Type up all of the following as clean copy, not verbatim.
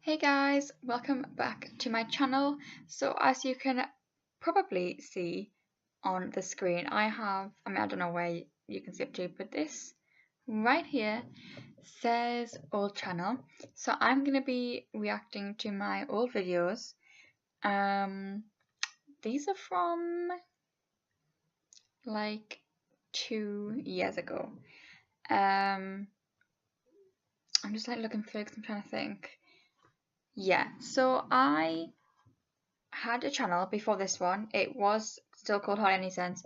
Hey guys, welcome back to my channel. So as you can probably see on the screen, I don't know where you can see up to, but this right here says old channel. So I'm going to be reacting to my old videos. These are from like 2 years ago. I'm just like looking through because I'm trying to think. Yeah, so I had a channel before this one. It was still called Hardly Any Sense,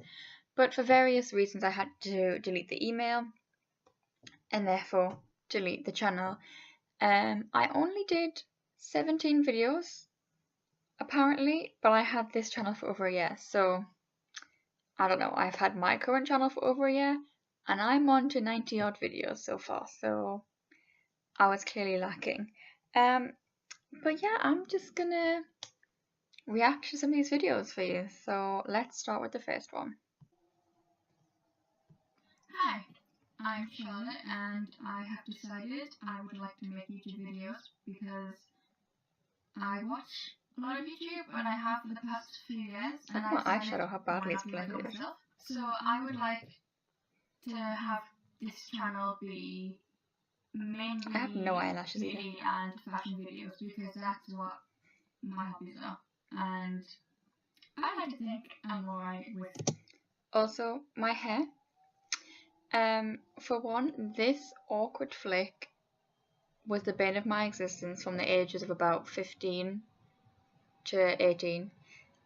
but for various reasons I had to delete the email and therefore delete the channel. I only did 17 videos apparently, but I had this channel for over a year, so I don't know. I've had my current channel for over a year and I'm on to 90 odd videos so far, so I was clearly lacking. But yeah, I'm just gonna react to some of these videos for you. So let's start with the first one. Hi, I'm Charlotte and I have decided I would like to make YouTube videos because I watch a lot of YouTube and I have for the past few years. Look at my eyeshadow, how badly it's blended. So I would like to have this channel be mainly I have no eyelashes either. beauty and fashion videos because that's what my hobbies are. And I like to think I'm alright with. Also, my hair. For one, this awkward flick was the bane of my existence from the ages of about 15 to 18.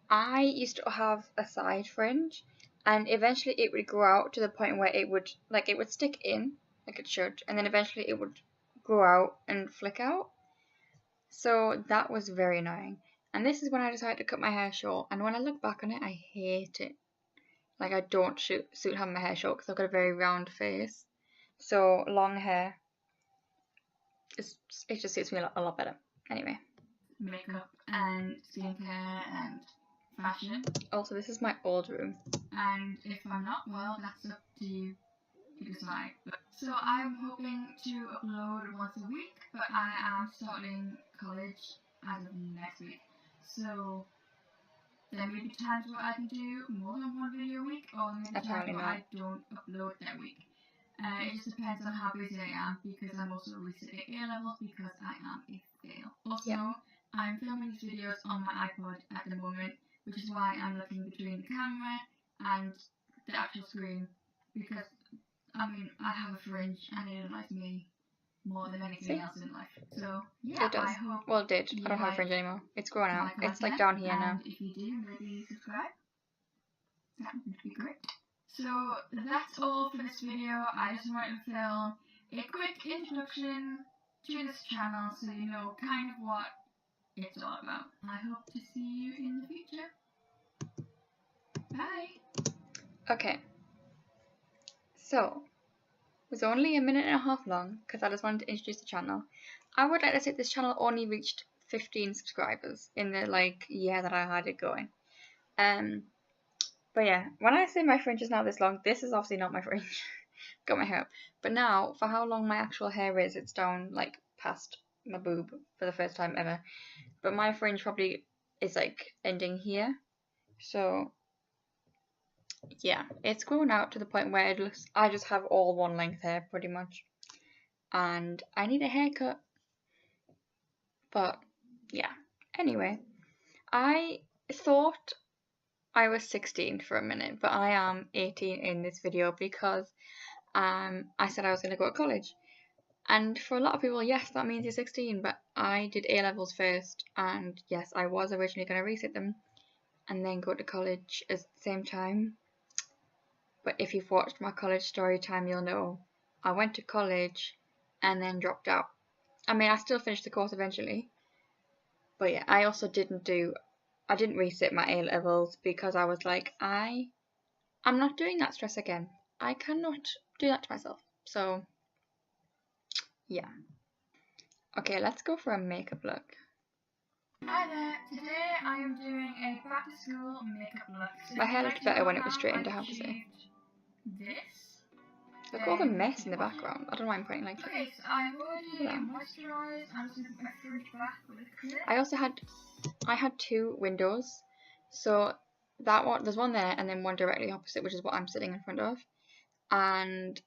I used to have a side fringe and eventually it would grow out to the point where it would stick in like it should, and then eventually it would grow out and flick out. So that was very annoying. And this is when I decided to cut my hair short, and when I look back on it, I hate it. Like, I don't suit having my hair short because I've got a very round face. So long hair, it just suits me a lot better. Anyway. Makeup and skincare and fashion. Also, this is my old room. And if I'm not, well, that's up to you to decide. So I'm hoping to upload once a week, but I am starting college as of next week. So there may be times where I can do more than one video a week, or maybe times where I don't upload that week. It just depends on how busy I am, because I'm also resitting A-levels because I am a fail. Also, I'm filming these videos on my iPod at the moment, which is why I'm looking between the camera and the actual screen, because I mean, I have a fringe and it annoys me more than anything else in life. So yeah, it does. I hope. Well, it did. I don't have a fringe anymore. It's grown out. It's like down here now. If you do, maybe subscribe. That would be great. So that's all for this video. I just wanted to film a quick introduction to this channel so you know kind of what it's all about. I hope to see you in the future. Bye! Okay. So, it was only a minute and a half long because I just wanted to introduce the channel. I would like to say this channel only reached 15 subscribers in the year that I had it going. But yeah, when I say my fringe is now this long, this is obviously not my fringe. Got my hair up. But now, for how long my actual hair is, it's down like past my boob for the first time ever. But my fringe probably is like ending here. So yeah, it's grown out to the point where it looks, I just have all one length hair pretty much. And I need a haircut. But yeah, anyway, I thought I was 16 for a minute, but I am 18 in this video because I said I was going to go to college. And for a lot of people, yes, that means you're 16, but I did A-levels first, and yes, I was originally going to resit them and then go to college at the same time. But if you've watched my college story time, you'll know I went to college and then dropped out. I mean, I still finished the course eventually, but yeah, I also didn't resit my A-levels because I was like, I'm not doing that stress again. I cannot do that to myself. So yeah. Okay, let's go for a makeup look. Hi there, today I am doing a back to school makeup look. So my hair looked better when it was straightened, I have to say. This. Look at all the mess in the background. I don't mind putting like. Okay, so I've already moisturised. I'm just going to put my fringe back with a clip. I had 2 windows, so that one, there's one there and then one directly opposite, which is what I'm sitting in front of. And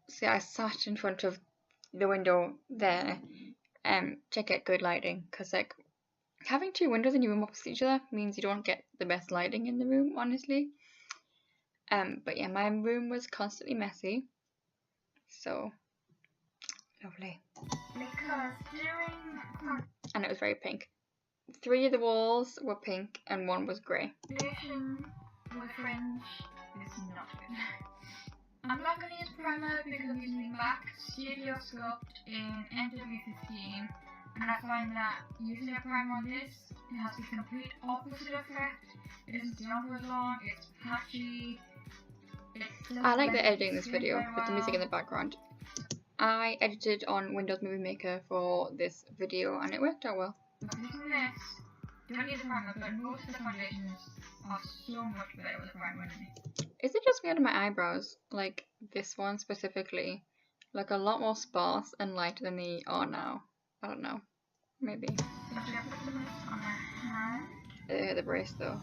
see, I sat in front of the window there to get good lighting, because like having 2 windows in your room opposite each other means you don't get the best lighting in the room, honestly. But yeah, my room was constantly messy, so lovely. Because during and it was very pink. 3 of the walls were pink and 1 was grey. foundation with fringe is not good. I'm not going to use primer because I'm using MAC Studio Sculpt in NW15, and I find that using a primer on this, it has the complete opposite effect. It doesn't stay on for as long, it's patchy. I like the editing this video with the music in the background. I edited on Windows Movie Maker for this video and it worked out well. Using this, don't use a primer, but most of the foundations are so much better with a primer than this. Is it just me out of my eyebrows? Like this one specifically, like a lot more sparse and lighter than they are now. I don't know. Maybe. So should I put the mist on my hand? The brace though.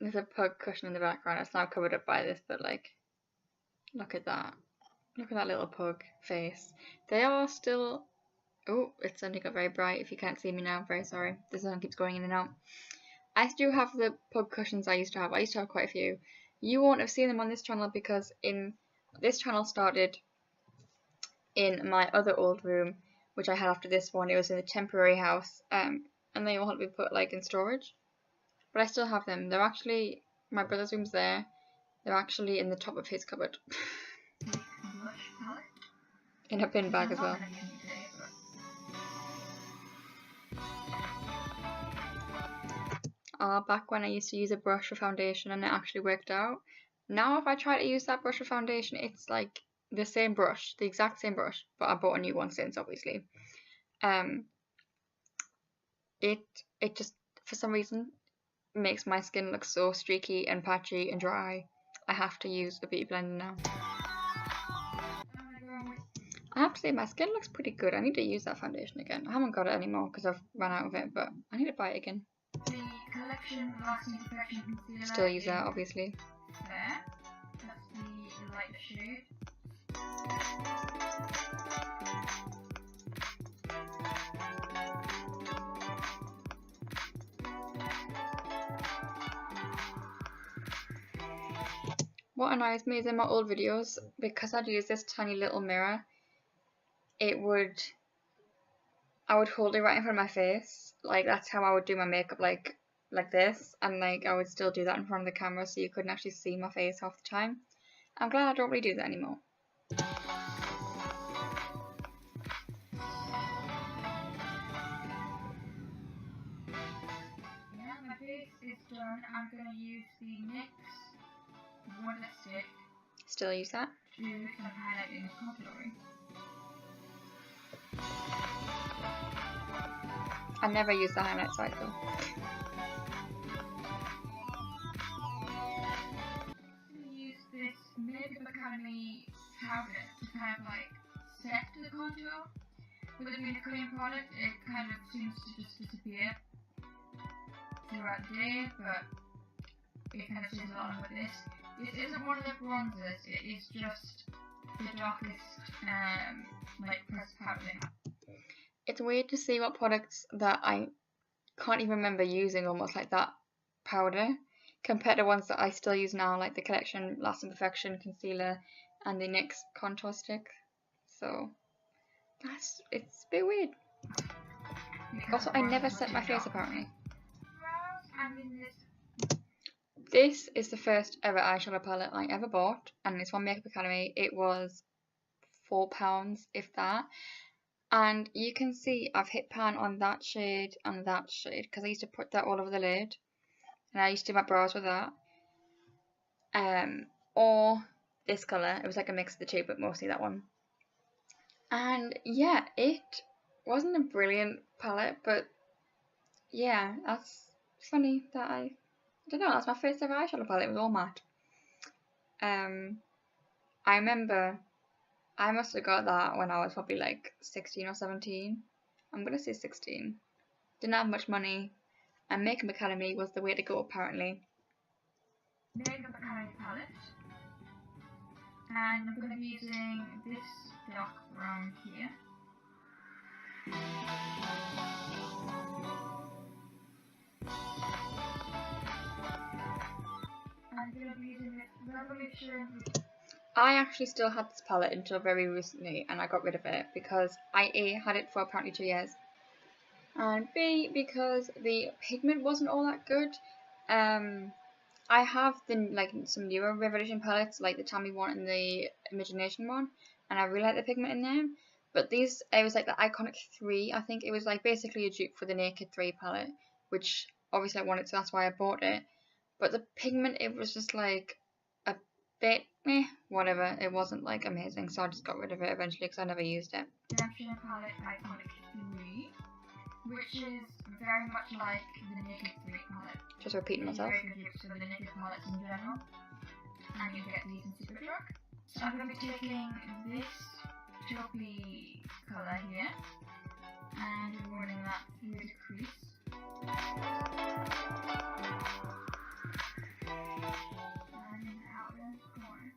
There's a pug cushion in the background. It's now covered up by this, but like, look at that. Look at that little pug face. They are still. Oh, it's suddenly got very bright. If you can't see me now, I'm very sorry. The sun keeps going in and out. I do have the pug cushions I used to have. I used to have quite a few. You won't have seen them on this channel because this channel started in my other old room, which I had after this one. It was in the temporary house, and they all had to be put like in storage. But I still have them. They're actually, my brother's room's there. They're actually in the top of his cupboard. In a bin bag as well. Back when I used to use a brush for foundation and it actually worked out. Now if I try to use that brush for foundation, it's like the same brush, the exact same brush, but I bought a new one since, obviously. It just, for some reason, makes my skin look so streaky and patchy and dry. I have to use a beauty blender now. I have to say my skin looks pretty good. I need to use that foundation again. I haven't got it anymore because I've run out of it, but I need to buy it again. The collection Lasting Perfection Concealer. Still use that, obviously. There. That's the lighter shade. What annoys me is in my old videos, because I'd use this tiny little mirror, I would hold it right in front of my face. Like that's how I would do my makeup, like this, and like I would still do that in front of the camera so you couldn't actually see my face half the time. I'm glad I don't really do that anymore. Yeah, my face is done. I'm going to use the NYX Wonder Stick. Still use that? To do some highlighting and contouring. I never use the highlight side though. Use this Makeup Academy powder to kind of like set the contour. With it being a cream product, it kind of seems to just disappear throughout the day, but it kind of stays along with this. This isn't one of the bronzers, it is just the darkest like pressed powder they have. It's weird to see what products that I can't even remember using almost like that powder compared to ones that I still use now, like the Collection Lasting Perfection Concealer and the NYX Contour Stick. So it's a bit weird. Also, I never set my face apparently. This is the first ever eyeshadow palette I ever bought, and it's from Makeup Academy. It was £4, if that. And you can see I've hit pan on that shade and that shade because I used to put that all over the lid, and I used to do my brows with that. Or this colour. It was like a mix of the two, but mostly that one. And yeah, it wasn't a brilliant palette, but yeah, that's funny that I I don't know, that's my first ever eyeshadow palette. It was all matte. I remember I must have got that when I was probably like 16 or 17. I'm gonna say 16. Didn't have much money, and Makeup Academy was the way to go apparently. Makeup Academy palette, and I'm going to be using this dark brown here. I'm going to be using this Revolution. I actually still had this palette until very recently, and I got rid of it because I A, had it for apparently 2 years, and B, because the pigment wasn't all that good. I have some newer Revolution palettes, like the Tammy one and the Imagination one, and I really like the pigment in them. But these, it was like the Iconic 3, I think it was like basically a dupe for the Naked 3 palette, which obviously I wanted, so that's why I bought it. But the pigment, it was just like a bit meh, whatever. It wasn't like amazing, so I just got rid of it eventually because I never used it. Redemption palette Iconic 3, which is very much like the Naked 3 palette. Just repeating myself. Very good dupes for the Naked palettes in general, and you get these in Superdrug. So I'm going to be taking this taupey colour here and running that through the crease. And in the outer corner.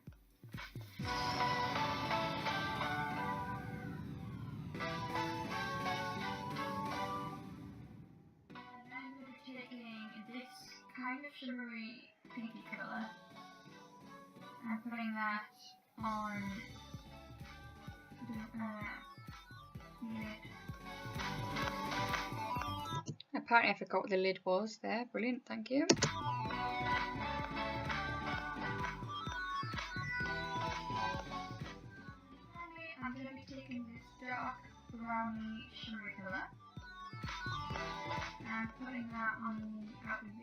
And then we'll be taking this kind of shimmery pinky colour and putting that on the lid. Apparently I forgot what the lid was there. Brilliant, thank you. I'm going to be taking this dark browny shimmery colour and putting that on the outer V.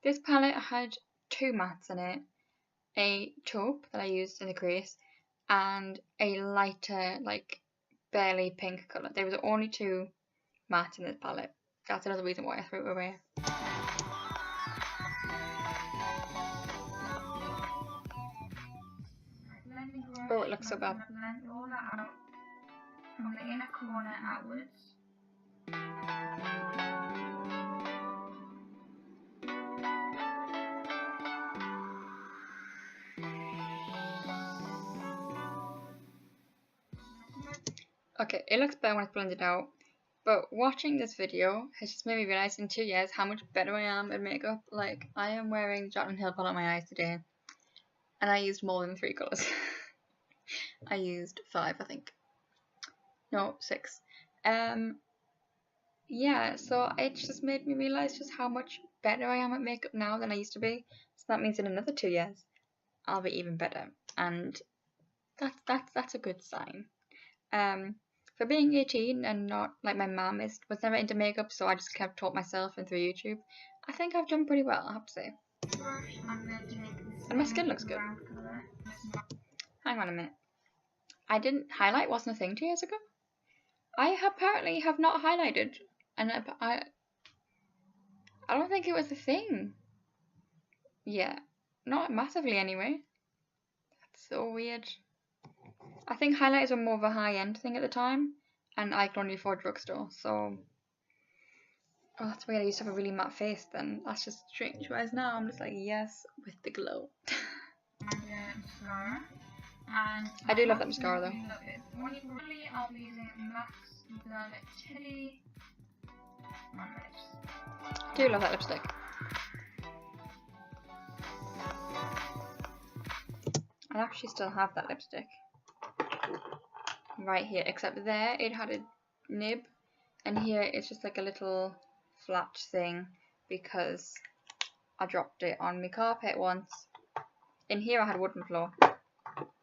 This palette had 2 mattes in it. A taupe that I used in the crease and a lighter, like barely pink colour. There was only 2 mattes in this palette. That's another reason why I threw it away. Oh, it looks so bad. Blend all that out from the inner corner outwards. Okay, it looks better when it's blended out, but watching this video has just made me realise in 2 years how much better I am at makeup. Like, I am wearing Jotland Hill palette on my eyes today, and I used more than 3 colours. I used 5, I think. No, 6. Yeah, so it just made me realise just how much better I am at makeup now than I used to be. So that means in another 2 years, I'll be even better, and that's a good sign. For being 18 and not like my mum was never into makeup, so I just kept taught myself and through YouTube. I think I've done pretty well, I have to say. And my skin looks good. Hang on a minute. Highlight wasn't a thing 2 years ago? I apparently have not highlighted, and I don't think it was a thing. Yeah, not massively anyway. That's so weird. I think highlighters were more of a high-end thing at the time, and I could only afford drugstore, so... Oh, that's weird, I used to have a really matte face then. That's just strange, whereas now I'm just like, yes, with the glow. And I do love that mascara though. Currently I'll be using Max Velvet Teddy on lips. I do love that lipstick. I actually still have that lipstick. Right here, except there it had a nib, and here it's just like a little flat thing because I dropped it on my carpet once. In here I had wooden floor.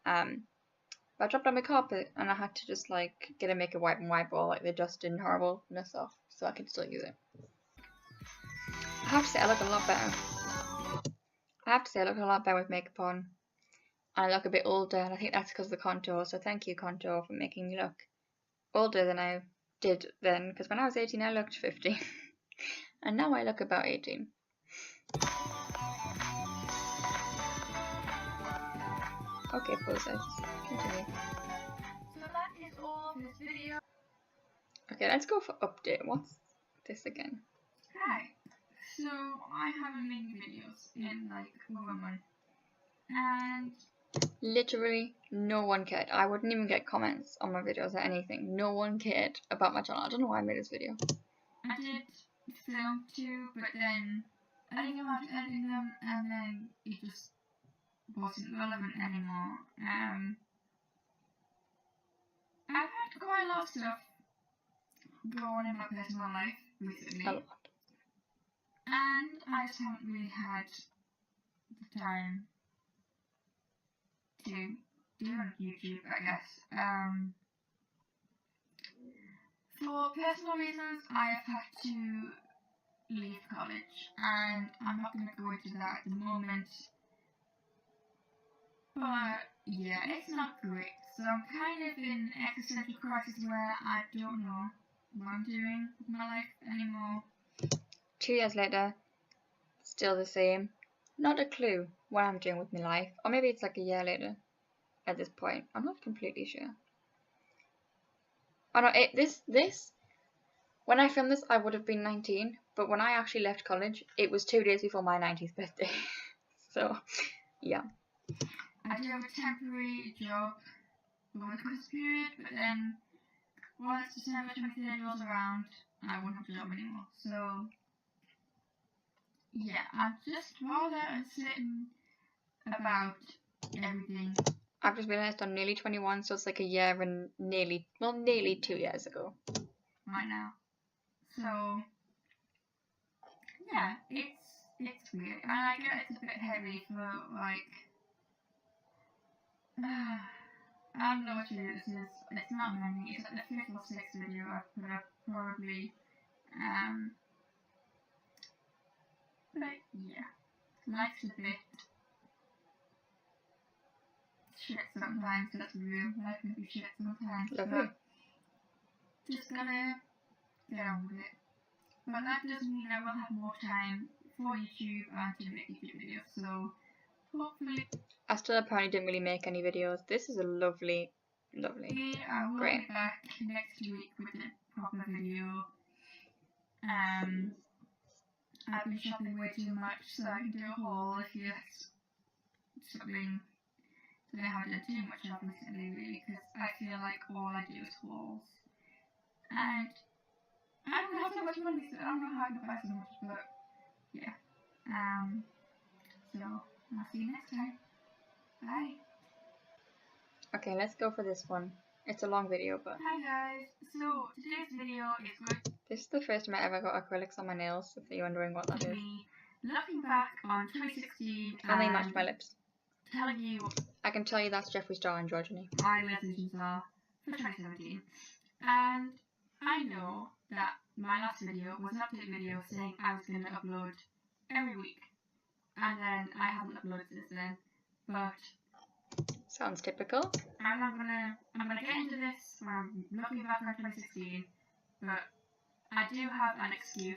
But I dropped on my carpet and I had to just like get a makeup wipe and wipe all like the dust and horribleness off so I could still use it. I have to say I look a lot better. I have to say I look a lot better with makeup on. And I look a bit older, and I think that's because of the contour, so thank you contour for making me look older than I did then, because when I was 18 I looked 50. And now I look about 18. Okay, process. Continue. So that is all for this video. Okay, let's go for update. What's this again? Hi. So I haven't made videos in like over a month. And Literally no one cared. I wouldn't even get comments on my videos or anything. No one cared about my channel. I don't know why I made this video. I did film too, but then I didn't know how to edit them, and then it just wasn't relevant anymore. I've had quite a lot of stuff go on in my personal life recently, A lot. and I just haven't really had the time to do it on YouTube, I guess. For personal reasons, I have had to leave college, and I'm not going to go into that at the moment. But yeah, it's not great. So I'm kind of in existential crisis where I don't know what I'm doing with my life anymore. 2 years later, still the same. Not a clue what I'm doing with my life. Or maybe it's like a year later at this point. I'm not completely sure. Oh no, when I filmed this, I would have been 19. But when I actually left college, it was 2 days before my 19th birthday. So, yeah. I do have a temporary job over the Christmas period, but then once December 23rd rolls around, I won't have a job anymore. So, yeah, I'm just rather uncertain about everything. I've just realised I'm nearly 21, so it's like a year and nearly 2 years ago. Right now. So, yeah, it's weird. And I get it's a bit heavy for, like, I don't know what video this is. It's not many. It's like the 5th or 6th video I've put up, probably. But yeah, life's a bit shit sometimes. That's real. Life can be shit sometimes. Lovely. But just gotta get on with it. But that does mean I will have more time for YouTube and to make YouTube videos. So hopefully, I still apparently didn't really make any videos. This is a lovely. I will Great. be back next week with a proper video. I've been shopping way too much, so I can do a haul if you something that I haven't done too much of recently, really, because I feel like all I do is hauls. And I don't have so much money, so I don't know how I can buy so much, but yeah. So I'll see you next time. Bye. Okay, let's go for this one. It's a long video, but Hi guys. So today's video is going this is the first time I ever got acrylics on my nails, if you're wondering what that to is. be looking back on 2016 And they matched my lips. telling you what I can tell you that's Jeffree Star androgyny. my resolutions are for 2017. And I know that my last video was an update video saying I was going to upload every week. And then I haven't uploaded since then. But Sounds typical. I'm gonna get into this when I'm looking back on 2016. But I do have an excuse.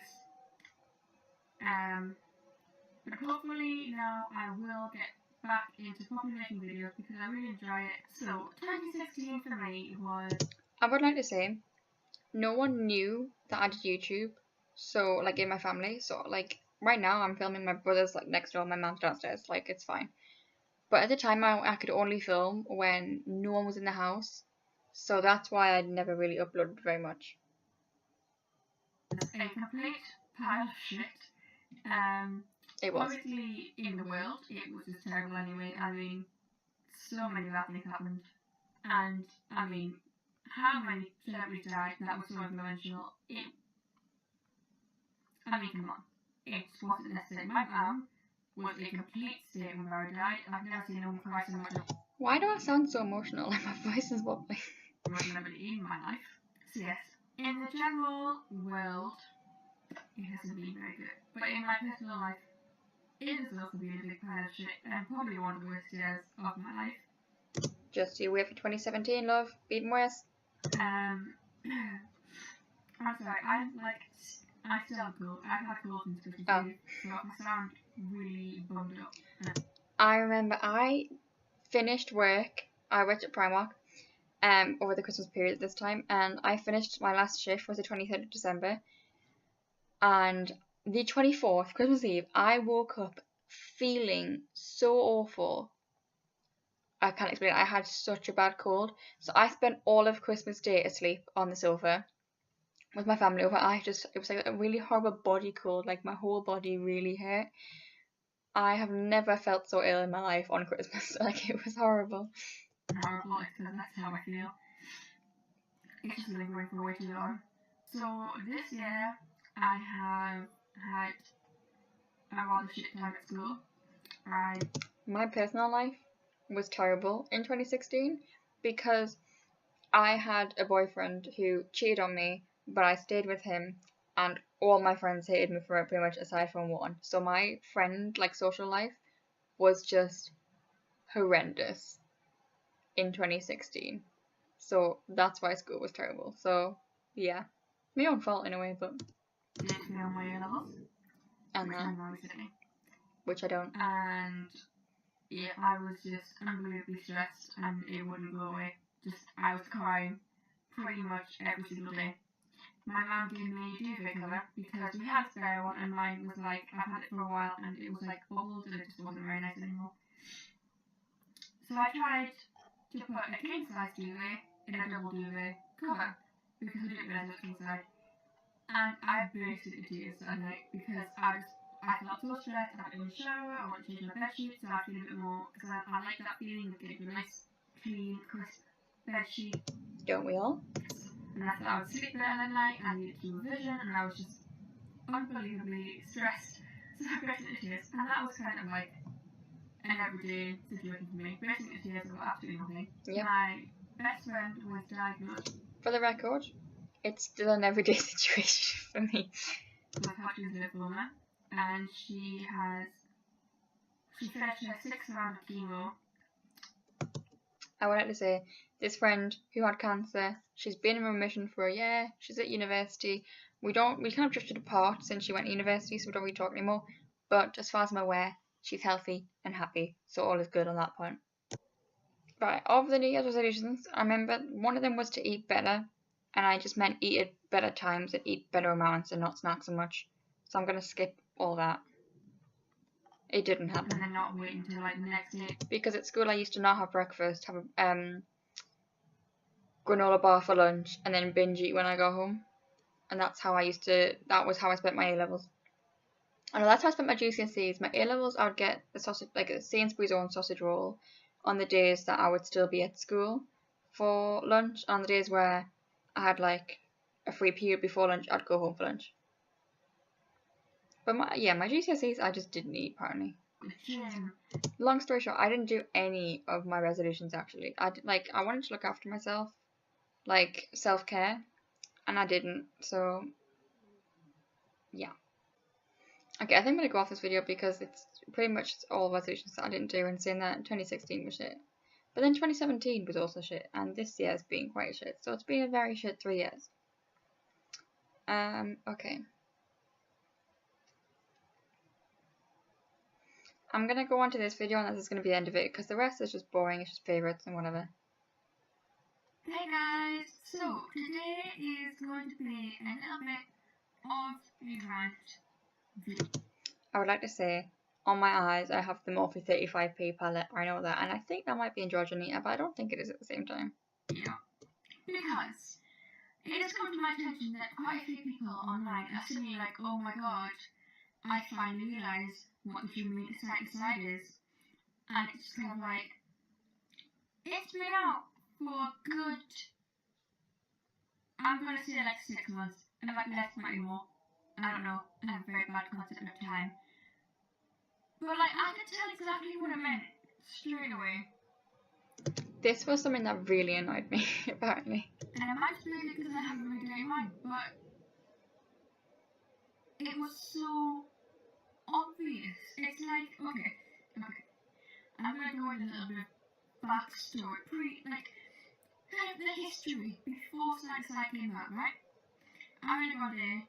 But hopefully now I will get back into properly making videos because I really enjoy it. So 2016 for me was... I would like to say, no one knew that I did YouTube, so like in my family, so like right now I'm filming my brother's like next door, my mom's downstairs, like it's fine. But at the time I could only film when no one was in the house, so that's why I never really uploaded very much. a complete pile of shit. It was. Obviously, in the world, it was just terrible anyway. I mean, so many bad things happened. And, I mean, how many celebrities died that was so influential? I mean, come on. It wasn't necessary. My mum was a complete state when Mara died. I've never seen anyone cry so much. Why do I sound so emotional? Like my voice is wobbling. In my life. So yes, in the general world, it hasn't been very good. But in my personal life, it has also been a big pile of shit and probably one of the worst years of my life. Just you wait for 2017, love. Even worse. I'm sorry, I still have a cold. I've had cold since Christmas Oh. Eve, so if I sound really bummed up. I remember I finished work. I worked at Primark over the Christmas period this time, and I finished my last shift was the 23rd of December, and the 24th, Christmas Eve, I woke up feeling so awful. I can't explain it. I had such a bad cold, so I spent all of Christmas Day asleep on the sofa with my family over. It was like a really horrible body cold, like my whole body really hurt. I have never felt so ill in my life on Christmas. Like, it was horrible. Horrible, because that's how I feel. It's just lingering for way too long. So this year, I have had a rather shit time at school. My personal life was terrible in 2016 because I had a boyfriend who cheated on me, but I stayed with him, and all my friends hated me for it pretty much aside from one. So my friend, like, social life was just horrendous in 2016. So that's why school was terrible. So yeah, my own fault in a way, but Did fail my A levels, and which that, I'm always sitting. which I don't. And yeah, I was just unbelievably stressed, and it wouldn't go away. I was crying pretty much every single day. My mum gave me a duvet cover because we had a spare one, and mine was like, I've had it for a while, and it was like bubbled, and it just wasn't very nice anymore. So I tried to put a king size duvet in a double duvet cover because I didn't realise it was king size. And I burst into tears that night because I felt so stressed. I didn't shower, I wanted to change my bed sheet, so I feel a bit more, because I like that feeling of getting a nice, clean, crisp bed sheet. Don't we all? And I thought I would sleep better that night, I needed to revision, and I was just unbelievably stressed. So I burst into tears, and that was kind of like an everyday situation for me. Bursting into tears about absolutely nothing. Yep. My best friend was diagnosed For the record, it's still an everyday situation for me. with Hodgkin's lymphoma, and she finished her 6th round of chemo. I would like to say, this friend who had cancer, she's been in remission for a year, she's at university. We kind of drifted apart since she went to university, so we don't really talk anymore. But as far as I'm aware, she's healthy and happy, so all is good on that point. Right, of the New Year's resolutions, I remember one of them was to eat better, and I just meant eat at better times and eat better amounts and not snack so much. So I'm going to skip all that. It didn't happen. And then not wait until like the next day. Because at school I used to not have breakfast, have a granola bar for lunch, and then binge eat when I got home. And that was how I spent my A-levels. I know that's how I spent my GCSEs. My A-levels, I would get a sausage, like a Sainsbury's own sausage roll on the days that I would still be at school for lunch. On the days where I had like a free period before lunch, I'd go home for lunch. But my GCSEs, I just didn't eat apparently. Long story short, I didn't do any of my resolutions actually. I wanted to look after myself, like self-care, and I didn't. So yeah. Okay, I think I'm gonna go off this video because it's pretty much all resolutions that I didn't do, and saying that 2016 was shit. But then 2017 was also shit, and this year's been quite shit. So it's been a very shit 3 years. Okay. I'm gonna go on to this video, and this is gonna be the end of it, because the rest is just boring, it's just favourites and whatever. Hey guys, so today is going to be a little bit of a rant video. I would like to say, on my eyes, I have the Morphe 35p palette, I know that, and I think that might be androgyny, but I don't think it is at the same time. Yeah, because it has come to my attention that quite a few people online are suddenly like, oh my god, I finally realised what the human side is. And it's kind of like, it's been out for a good, I'm going to say like 6 months, and like less, might be more. I don't know, I have a very bad concept of time. But like, I could tell exactly what it meant straight away. This was something that really annoyed me, apparently. And I might be because I have a really dirty mind, but it was so obvious. It's like, okay. I'm gonna go into a little bit of backstory, kind of the history before Side came out, right? Ariana Grande.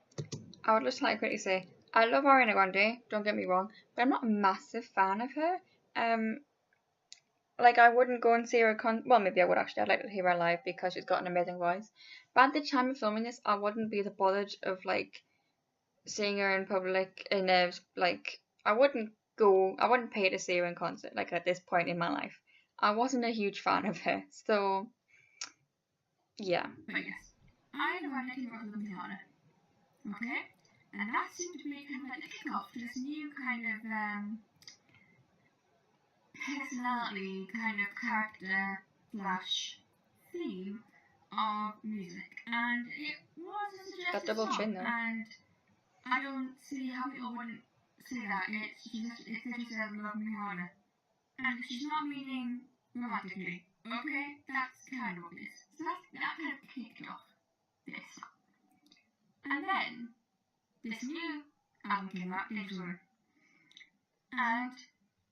I would just like to quickly say, I love Ariana Grande, don't get me wrong, but I'm not a massive fan of her. Like, I wouldn't go and see her well, maybe I would actually. I'd like to hear her live because she's got an amazing voice. But at the time of filming this, I wouldn't be that bothered of, like, seeing her in public in a, like, I wouldn't pay to see her in concert, like, at this point in my life. I wasn't a huge fan of her, so, yeah. But yes, Ariana Grande came out with Rihanna. Okay? And that seemed to be kind of like the kickoff to this new kind of personality, kind of character slash theme of music. And it was a suggested That double song, chin, though. and I don't see how people wouldn't say that. It literally says love Rihanna. And she's not meaning romantically. Okay? That's kind of obvious. So that kind of kicked off this. And then this new album came out, Dangerous Woman. And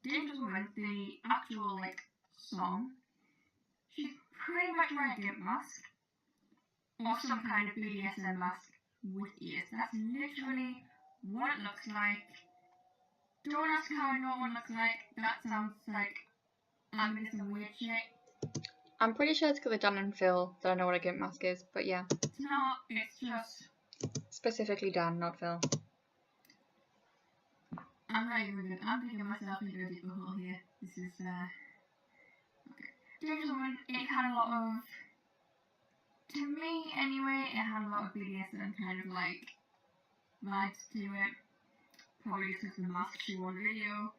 Dangerous Woman, the actual, like, song, she's pretty much wearing a gimp mask, or some kind of BDSM mask with ears. That's literally what it looks like. Don't ask how I know what it looks like. That sounds like I'm into some weird shit. I'm pretty sure it's because of Dan and Phil that I know what a gimp mask is, but yeah. It's not, it's just... Specifically Dan, not Phil. I'm not even good. I'm digging myself into a deeper hole here. This is, okay. Dangerous Woman, it had a lot of... To me, anyway, it had a lot of BDSM kind of, like, vibes to it. Probably just because of the mask she wore in the video.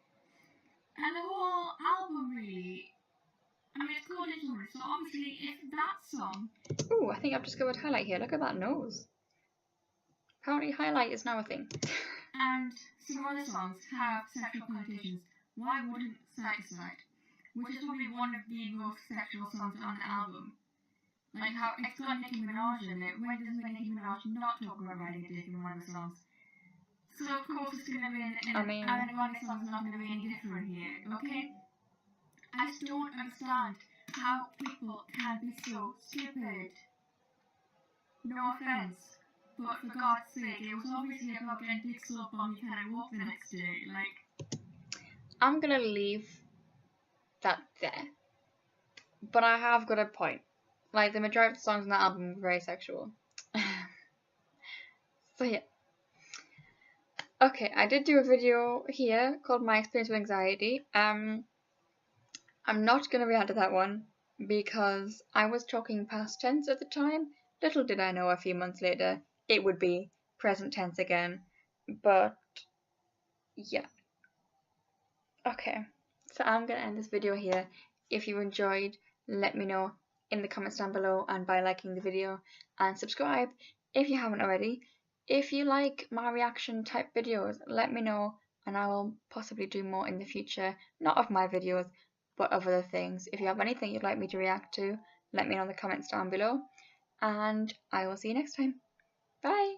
And the whole album, really... I mean, it's called Dangerous Woman, so obviously, if that song... Ooh, I think I've discovered highlight here. Look at that nose. Apparently highlight is now a thing. And some other songs have sexual connotations. Why wouldn't Side to Side? Which is probably one of the most sexual songs on the album. Like how it's got Nicki Minaj in it. When does Nicki Minaj not talk about riding a dick in one of the songs? So of course it's gonna be Ariana Grande song's not gonna be any different here, okay? I just don't understand how people can be so stupid. No offense. But for God's sake, it was obviously about getting dick so bum you can't walk the next day. Like, I'm gonna leave that there. But I have got a point. Like, the majority of the songs on that album were very sexual. So yeah. Okay, I did do a video here called My Experience with Anxiety. I'm not gonna react to that one because I was talking past tense at the time. Little did I know a few months later it would be present tense again. But yeah. Okay, so I'm gonna end this video here. If you enjoyed, let me know in the comments down below and by liking the video, and subscribe if you haven't already. If you like my reaction type videos, let me know and I will possibly do more in the future, not of my videos but of other things. If you have anything you'd like me to react to, let me know in the comments down below, and I will see you next time. Bye!